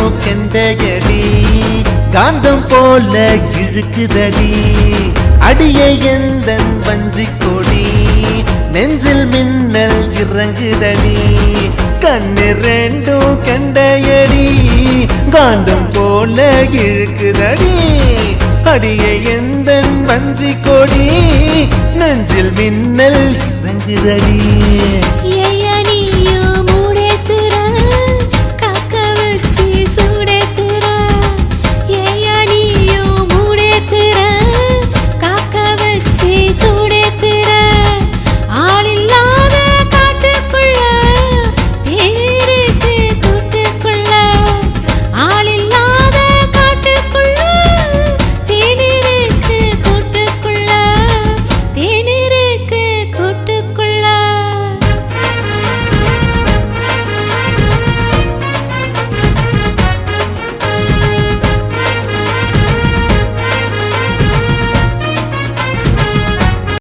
ரெண்டும் கெண்டையடி காந்தம் போல இழுக்குதடி அடியே எந்தன் வஞ்சி கொடி நெஞ்சில் மின்னல் இறங்குதடி கண்ணு ரெண்டும் கெண்டையடி காந்தம் போல இழுக்குதடி அடியே எந்தன் வஞ்சி கொடி நெஞ்சில் மின்னல் இறங்குதடி